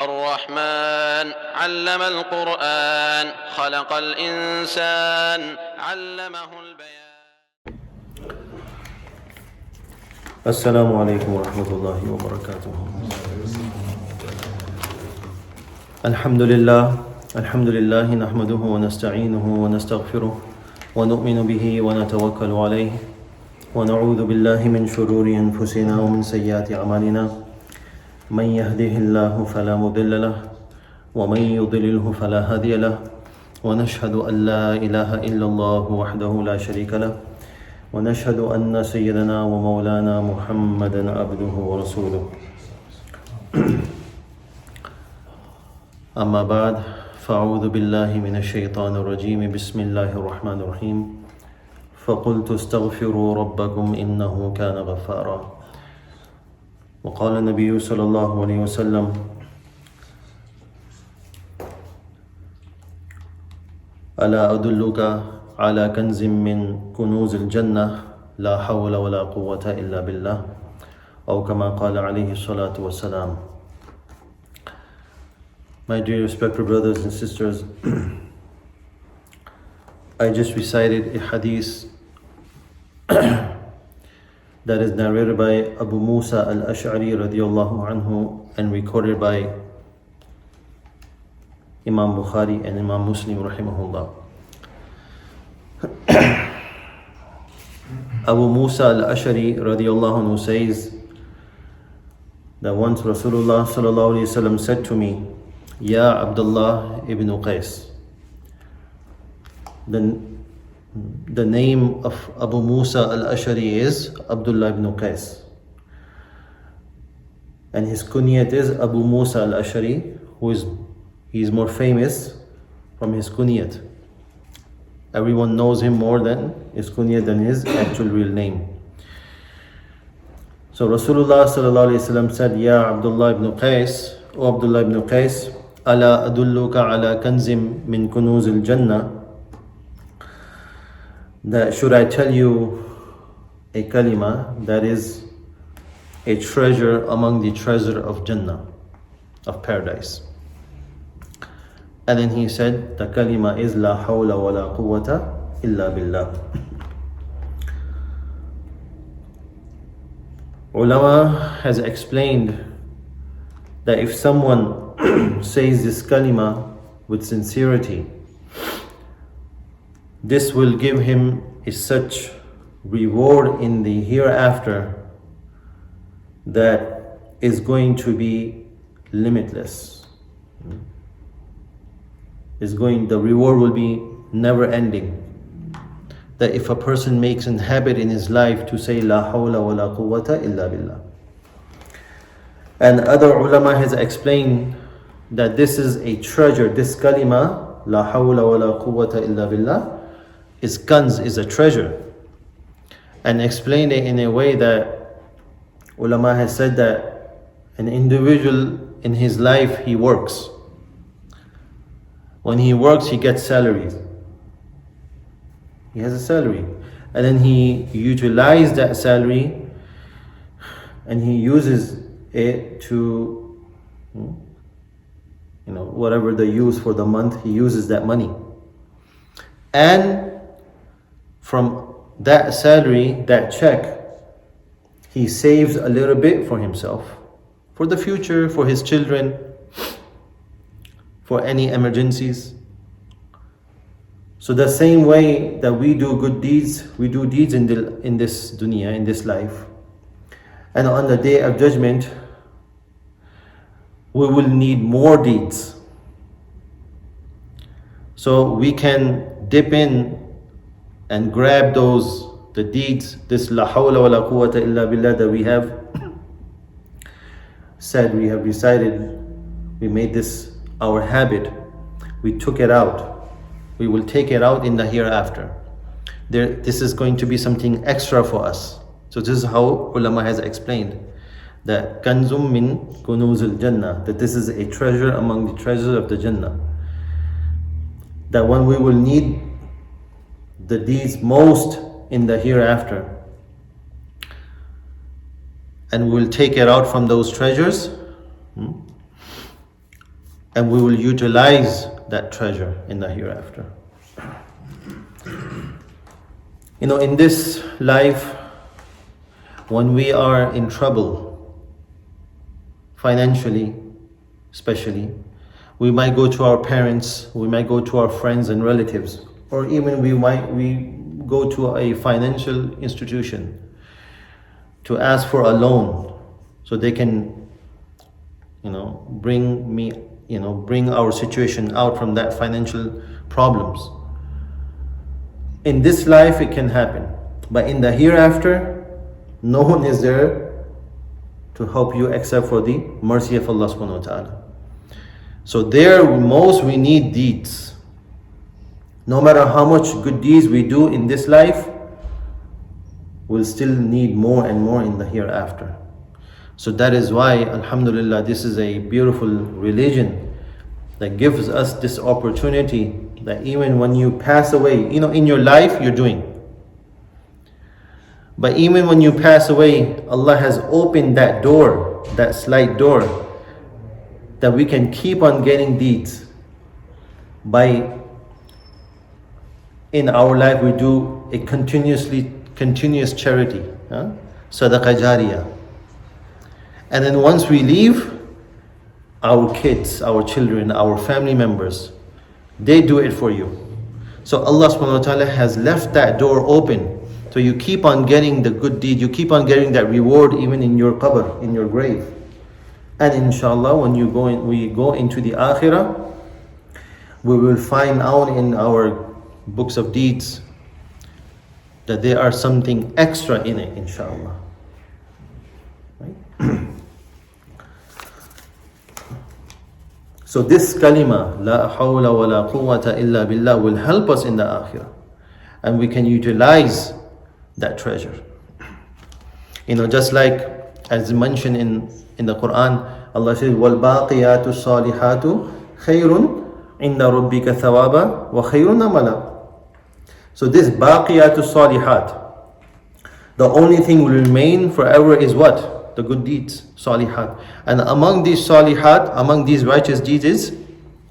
الرحمن علم القرآن خلق الإنسان علمه البيان. السلام عليكم ورحمة الله وبركاته. الحمد لله نحمده ونستعينه ونستغفره ونؤمن به ونتوكل عليه ونعوذ بالله من شرور أنفسنا ومن سيئات أعمالنا. من يهده الله فلا مضل له ومن يضلله فلا هادي له ونشهد أن لا إله إلا الله وحده لا شريك له ونشهد أن سيدنا ومولانا محمدا عبده ورسوله. أما بعد فأعوذ بالله من الشيطان الرجيم. بسم الله الرحمن الرحيم. فقلت استغفروا ربكم إنه كان غفارا. وقال النبي صلى الله عليه وسلم: ألا أدلك على كنز من كنوز الجنة لا حول ولا قوة إلا بالله، أو كما قال عليه الصلاة والسلام. My dear respected brothers and sisters, I just recited a hadith that is narrated by Abu Musa al-Ash'ari radiyallahu anhu and recorded by Imam Bukhari and Imam Muslim rahimahullah. Abu Musa al-Ash'ari radiyallahu anhu says that once Rasulullah sallallahu alayhi wasallam said to me, Ya Abdullah ibn Qais. The name of Abu Musa al-Ash'ari is Abdullah ibn Qais, and his kunyat is Abu Musa al-Ash'ari, he is more famous from his kunyat. Everyone knows him more than his kunyat than his actual real name. So Rasulullah sallallahu alaihi wasallam said, Ya Abdullah ibn Qais, O Abdullah ibn Qais, Ala adulluka ala kanzim min kunuz al-jannah, that should I tell you a kalima that is a treasure among the treasure of Jannah, of paradise. And then he said, the kalima is La hawla wa la quwwata illa billah. Ulama has explained that if someone says this kalima with sincerity, this will give him such reward in the hereafter that is going to be limitless. The reward will be never ending. That if a person makes a habit in his life to say La hawla wa la quwwata illa billah. And other ulama has explained that this is a treasure. This kalima, La hawla wa la quwwata illa billah, is kanz, is a treasure. And explained it in a way that ulama has said that an individual in his life, he works. When he works, he gets salaries. He has a salary. And then he utilizes that salary and he uses it to, whatever the use for the month, he uses that money. And from that salary, that check, he saves a little bit for himself, for the future, for his children, for any emergencies. So the same way that we do good deeds, we do deeds in this dunya, in this life. And on the day of judgment, we will need more deeds. So we can dip in and grab the deeds, this La hawla wa la quwwata illa billah that we have said, we have recited, we made this our habit, we took it out. We will take it out in the hereafter. This is going to be something extra for us. So this is how ulama has explained that kanzum min kunuz al-jannah, that this is a treasure among the treasures of the Jannah. That when we will need the deeds most in the hereafter, and we will take it out from those treasures, and we will utilize that treasure in the hereafter. In this life, when we are in trouble, financially especially, we might go to our parents, we might go to our friends and relatives, or even we go to a financial institution to ask for a loan so they can bring our situation out from that financial problems. In this life it can happen, but in the hereafter no one is there to help you except for the mercy of Allah subhanahu wa ta'ala. So there most we need deeds. No matter how much good deeds we do in this life, we'll still need more and more in the hereafter. So that is why, alhamdulillah, this is a beautiful religion that gives us this opportunity that even when you pass away, in your life you're doing. But even when you pass away, Allah has opened that door, that slight door, that we can keep on getting deeds. In our life we do a continuous charity, sadaqah jariyah. And then once we leave, our kids, our children, our family members, they do it for you. So Allah subhanahu wa ta'ala has left that door open. So you keep on getting the good deed, you keep on getting that reward even in your qabr, in your grave. And inshallah, when we go into the akhirah, we will find out in our books of deeds that there are something extra in it, inshallah. Right? So this kalima, la hawla wa la quwwata illa billah, will help us in the akhirah. And we can utilize that treasure. Just like as mentioned in the Quran, Allah says, وَالْبَاقِيَاتُ الصَّالِحَاتُ خَيْرٌ عِنْدَ رَبِّكَ ثَوَابًا وَخَيْرٌ أَمَلًا. So this baqiyatu salihat, the only thing will remain forever is what? The good deeds, salihat. And among these salihat, among these righteous deeds is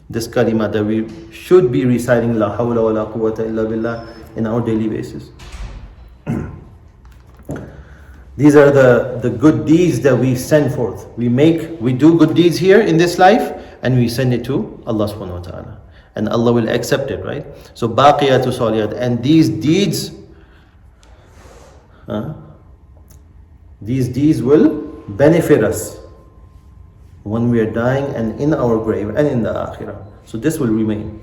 this kalima that we should be reciting, la hawla wa la quwwata illa billah, in our daily basis. These are the good deeds that we send forth. We do good deeds here in this life and we send it to Allah subhanahu wa ta'ala. And Allah will accept it, right? So baqiyatu saliyat. And these deeds will benefit us when we are dying and in our grave and in the akhirah. So this will remain.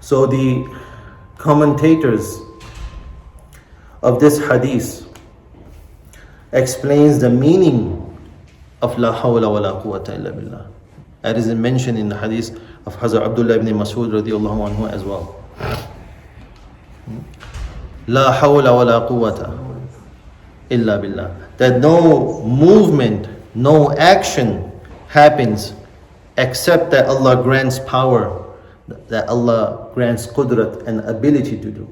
So the commentators of this hadith explains the meaning of la hawla wa la quwwata illa billah. That is mentioned in the hadith of Hazrat Abdullah ibn Mas'ud radiyallahu anhu as well. La hawla wa la quwwata illa billah. That no movement, no action happens except that Allah grants power, that Allah grants qudrat and ability to do.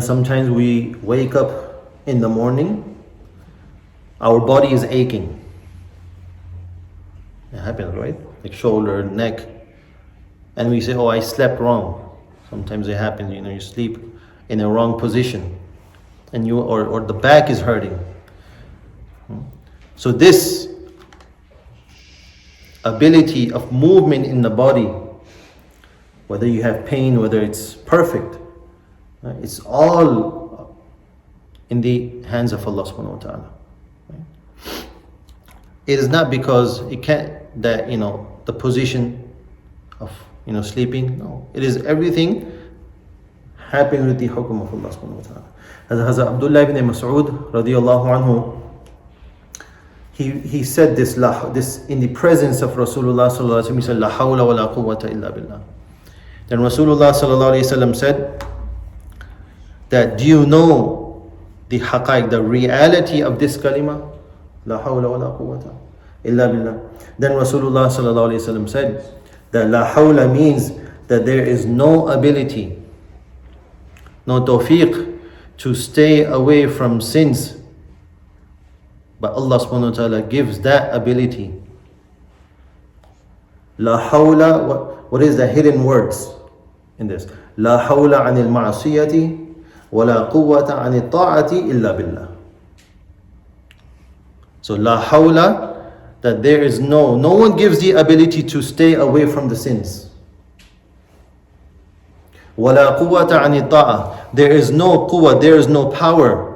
Sometimes we wake up in the morning, our body is aching. It happens, right? Like shoulder, neck. And we say, oh, I slept wrong. Sometimes it happens, you sleep in a wrong position. And or the back is hurting. So this ability of movement in the body, whether you have pain, whether it's perfect, it's all in the hands of Allah subhanahu wa ta'ala. It is not because it can't, that the position of sleeping. No, it is everything happening with the hukum of Allah subhanahu wa ta'ala. As Hazrat Abdullah ibn Mas'ud radiyallahu anhu, he said this in the presence of Rasulullah sallallahu alaihi wasallam. He said, la hawla wa la quwwata illa billah. Then Rasulullah sallallahu alaihi wasallam said that, do you know the haqaiq, the reality of this kalima? La hawla wa la quwwata illa billah. Then Rasulullah sallallahu alaihi wasallam said that la hawla means that there is no ability, no tawfiq to stay away from sins But Allah subhanahu wa ta'ala gives that ability. La hawla, what is the hidden words in this? La hawla anil ma'asiyati wa la quwwata anil ta'ati illa billah. So la hawla, that there is no one gives the ability to stay away from the sins. Wa la quwwata anil ta'a, there is no quwwah, there is no power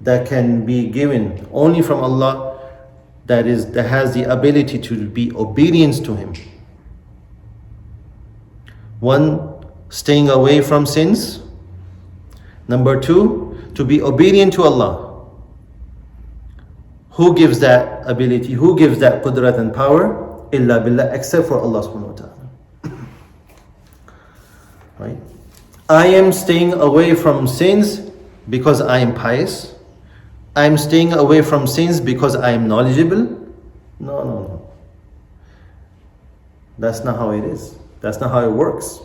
that can be given only from Allah, that has the ability to be obedience to Him. One, staying away from sins. Number two, to be obedient to Allah. Who gives that ability? Who gives that qudrat and power? Illa billah, except for Allah subhanahu wa ta'ala. Right? I am staying away from sins because I am pious. I am staying away from sins because I am knowledgeable. No. That's not how it is. That's not how it works.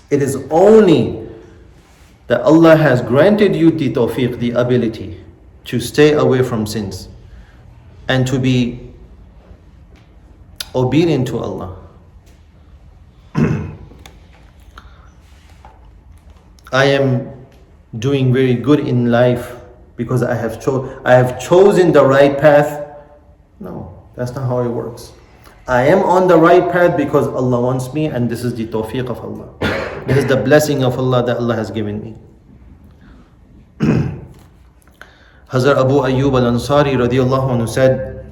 It is only that Allah has granted you the tawfiq, the ability to stay away from sins and to be obedient to Allah. I am doing very good in life because I have chosen the right path. No, that's not how it works. I am on the right path because Allah wants me, and this is the tawfiq of Allah. This is the blessing of Allah that Allah has given me. Hazrat Abu Ayyub al-Ansari radiallahu anhu said,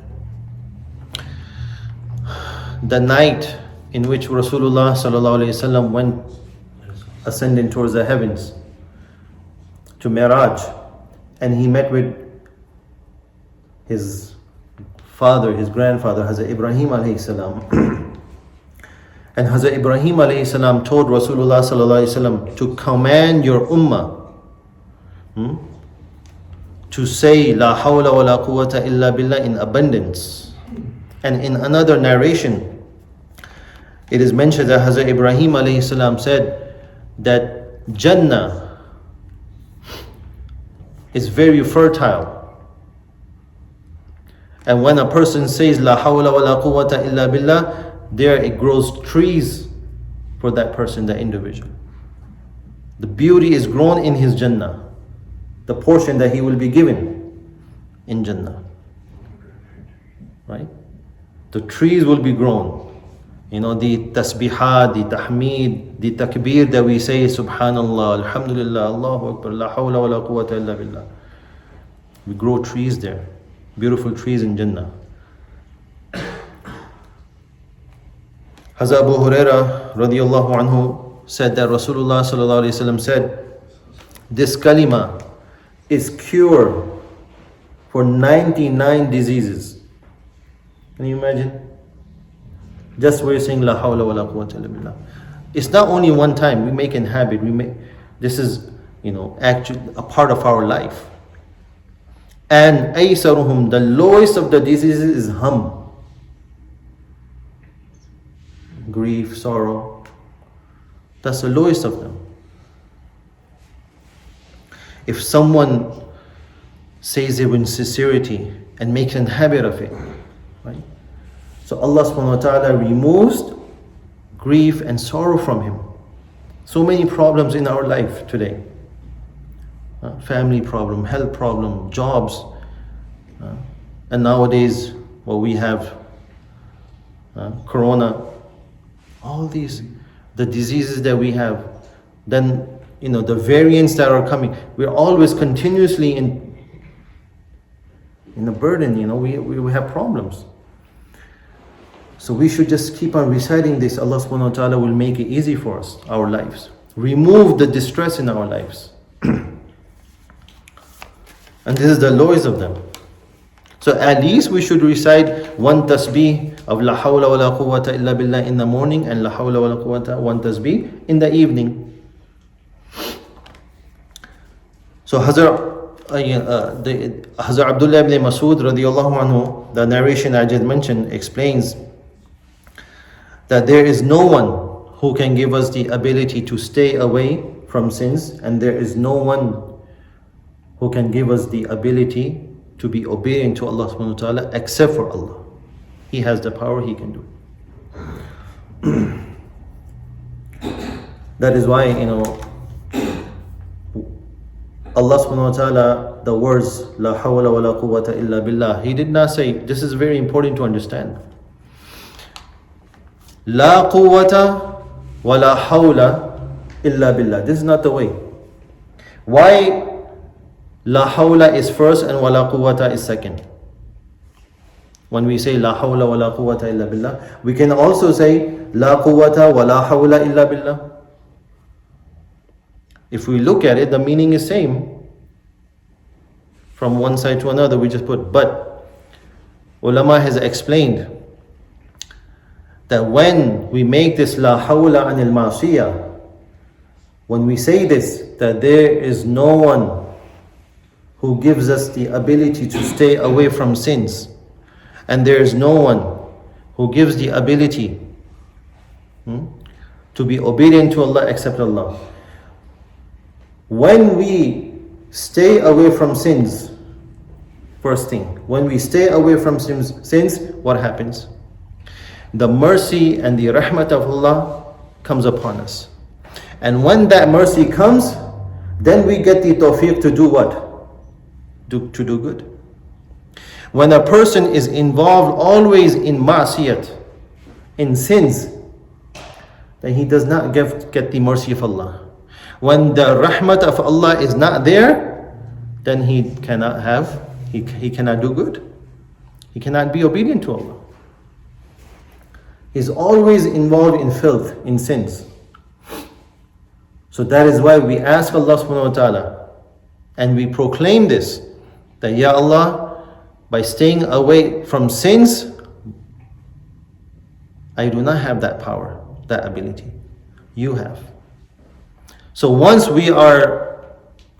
the night in which Rasulullah sallallahu alayhi wasallam went ascending towards the heavens to Miraj, and he met with his father, his grandfather, Hazrat Ibrahim alayhi salam. And Hazrat Ibrahim alayhi salam told Rasulullah sallallahu alayhi wasallam to command your ummah to say La hawla wa la quwwata illa billah in abundance. And in another narration, it is mentioned that Hazrat Ibrahim alayhi salam said that Jannah is very fertile. And when a person says La hawla wa la quwwata illa billah, there it grows trees for that person, that individual. The beauty is grown in his Jannah, the portion that he will be given in Jannah. Right? The trees will be grown. You know, the tasbihah, the tahmeed, the takbir that we say, Subhanallah, Alhamdulillah, Allahu Akbar, La hawla wa la quwwata illa billah. We grow trees there, beautiful trees in Jannah. Hazrat Abu Huraira radiallahu anhu said that Rasulullah sallallahu alayhi wasallam said, this kalima is cure for 99 diseases. Can you imagine? Just we're saying La hawla wa la quwwata illa billah. It's not only one time, we make an habit. This is, actually a part of our life. And aysaruhum, the lowest of the diseases is hum. Grief, sorrow. That's the lowest of them. If someone says it with sincerity and makes a habit of it, right? So Allah subhanahu wa ta'ala removes grief and sorrow from him. So many problems in our life today. Family problem, health problem, jobs. And nowadays, we have corona. All these, the diseases that we have. Then, the variants that are coming. We're always continuously in a burden, we have problems. So we should just keep on reciting this. Allah subhanahu wa ta'ala will make it easy for us, our lives. Remove the distress in our lives. And this is the lowest of them. So at least we should recite one tasbih of La hawla wa la quwwata illa billah in the morning, and La hawla wa la quwwata, one tasbih in the evening. So Hazrat Abdullah ibn Masud radiallahu anhu, the narration I just mentioned, explains that there is no one who can give us the ability to stay away from sins, and there is no one who can give us the ability to be obedient to Allah subhanahu wa ta'ala except for Allah. He has the power, He can do it. That is why, Allah subhanahu wa ta'ala, the words La hawla wa la quwwata illa billah, He did not say, this is very important to understand. La quwwata wa la hawla illa billah. This is not the way. Why La hawla is first and wa la quwwata is second? When we say La hawla wa la quwwata illa billah, we can also say La quwwata wa la hawla illa billah. If we look at it, the meaning is same. From one side to another, we just put but. Ulama has explained that when we make this La hawla anil ma'siyah, when we say this, that there is no one who gives us the ability to stay away from sins, and there is no one who gives the ability to be obedient to Allah except Allah. When we stay away from sins, first thing, when we stay away from sins, what happens? The mercy and the rahmat of Allah comes upon us. And when that mercy comes, then we get the tawfiq to do what? To do good. When a person is involved always in ma'siyat, in sins, then he does not get the mercy of Allah. When the rahmat of Allah is not there, then he cannot do good. He cannot be obedient to Allah. He's always involved in filth, in sins. So that is why we ask Allah subhanahu wa ta'ala and we proclaim this, that Ya Allah, by staying away from sins, I do not have that power, that ability. You have. So once we are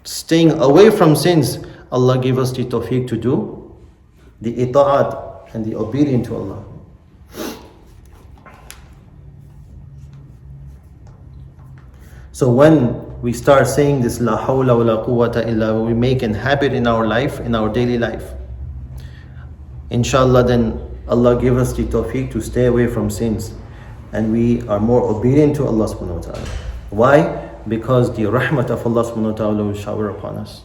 staying away from sins, Allah give us the tawfiq to do the ita'at and the obedience to Allah. So when we start saying this La hawla wa la quwwata illa, we make a habit in our life, in our daily life, inshallah, then Allah give us the tawfiq to stay away from sins, and we are more obedient to Allah subhanahu wa ta'ala. Why? Because the rahmat of Allah subhanahu wa ta'ala will shower upon us.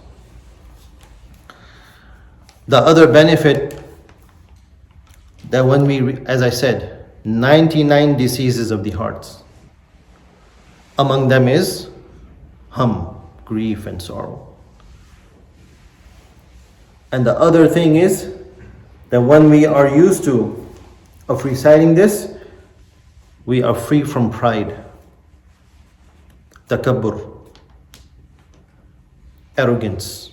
The other benefit, that when we, as I said, 99 diseases of the hearts, among them is grief and sorrow. And the other thing is that when we are used to of reciting this, we are free from pride, takabbur, arrogance.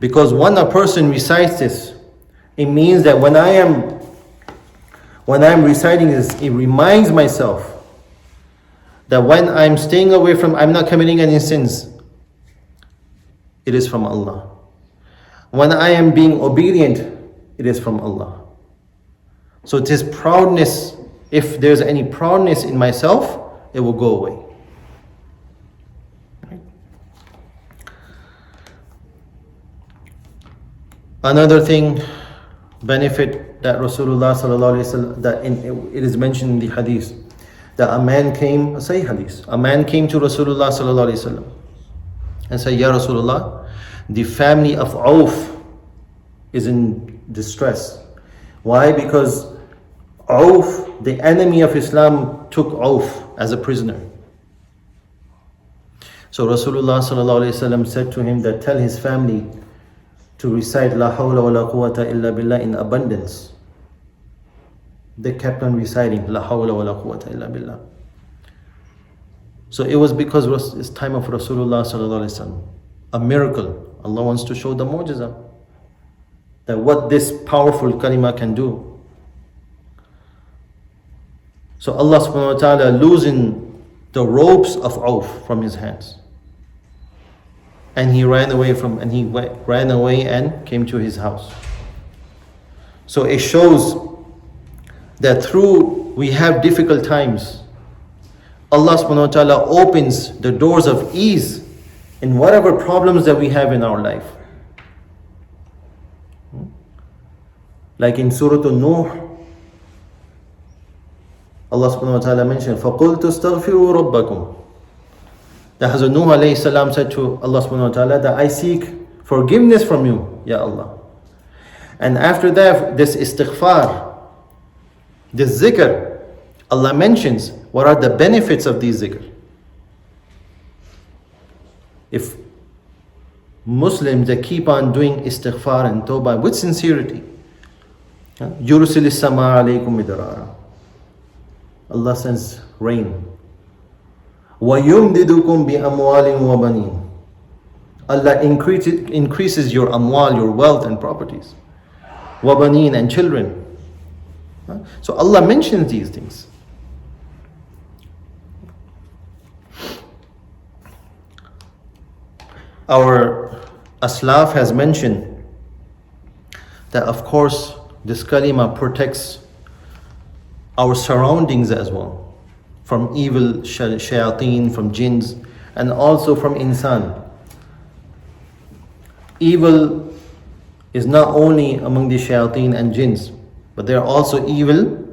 Because when a person recites this, it means that when I am reciting this, it reminds myself that when I'm staying away from, I'm not committing any sins, it is from Allah. When I am being obedient, it is from Allah. So it is proudness. If there's any proudness in myself, it will go away. Another thing, benefit that Rasulullah sallallahu alaihi wasallam, that it is mentioned in the hadith, that a man came to Rasulullah sallallahu alaihi wasallam and said, Ya Rasulullah, the family of Auf is in distress. Why? Because Auf, the enemy of Islam, took Auf as a prisoner. So Rasulullah sallallahu alaihi wasallam said to him that tell his family to recite La hawla wa la quwwata illa billah in abundance. They kept on reciting La hawla wa la quwwata illa billah. So it was because it's time of Rasulullah sallallahu alaihi wasallam, a miracle. Allah wants to show the mu'jiza, that what this powerful kalima can do. So Allah subhanahu wa ta'ala loosened the ropes of Auf from his hands. And he ran away and came to his house. So it shows that through we have difficult times, Allah subhanahu wa ta'ala opens the doors of ease in whatever problems that we have in our life. Like in Surah An-Nuh, Allah subhanahu wa ta'ala mentioned, فَقُلْتُ اسْتَغْفِرُوا رَبَّكُمْ. That Hazrat Nuh alayhi salam said to Allah subhanahu wa ta'ala that I seek forgiveness from you, Ya Allah. And after that, this istighfar, this zikr, Allah mentions what are the benefits of these zikr. If Muslims that keep on doing istighfar and tawbah with sincerity, يُرْسِلِ السَّمَاءَ عَلَيْكُمْ مِدْرَارًا, Allah sends rain. وَيُمْدِدُكُمْ بِأَمْوَالٍ وَبَنِينَ. Allah increases your amwal, your wealth and properties. وَبَنِينَ, and children. So Allah mentions these things. Our Aslaf has mentioned that of course this kalima protects our surroundings as well, from evil shayateen, from jinns, and also from insan. Evil is not only among the shayateen and jinns, but they are also evil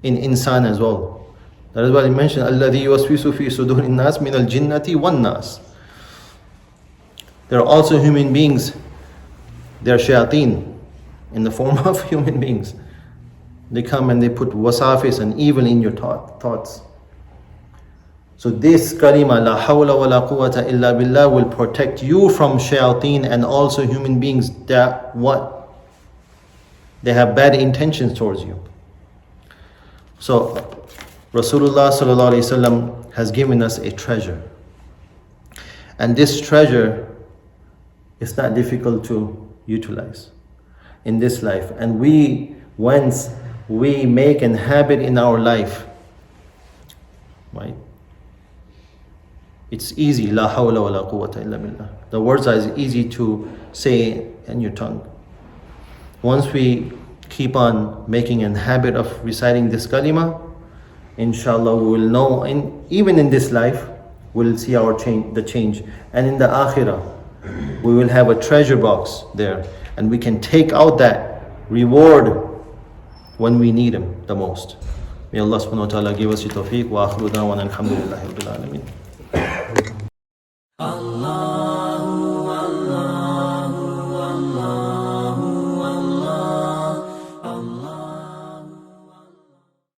in insan as well. That is why he mentioned الَّذِي يُوَسْوِسُ فِي صُدُورِ النَّاسِ مِنَ الْجِنَّةِ وَالنَّاسِ. There are also human beings, they are shayateen in the form of human beings. They come and they put wasafis and evil in your thoughts. So this kalima, la hawla wa la quwwata illa billah, will protect you from shayateen and also human beings that what? They have bad intentions towards you. So Rasulullah sallallahu alaihi wasallam has given us a treasure. And this treasure is not difficult to utilize in this life. And once we make an habit in our life, right? It's easy, la hawla wa la quwwata illa billah. The words are as easy to say in your tongue. Once we keep on making a habit of reciting this kalima, inshallah we will know, even in this life, we'll see the change. And in the akhirah, we will have a treasure box there, and we can take out that reward when we need him the most. May Allah subhanahu wa ta'ala give us the tawfiq wa akhiru da'wana alhamdulillahi rabbil alameen.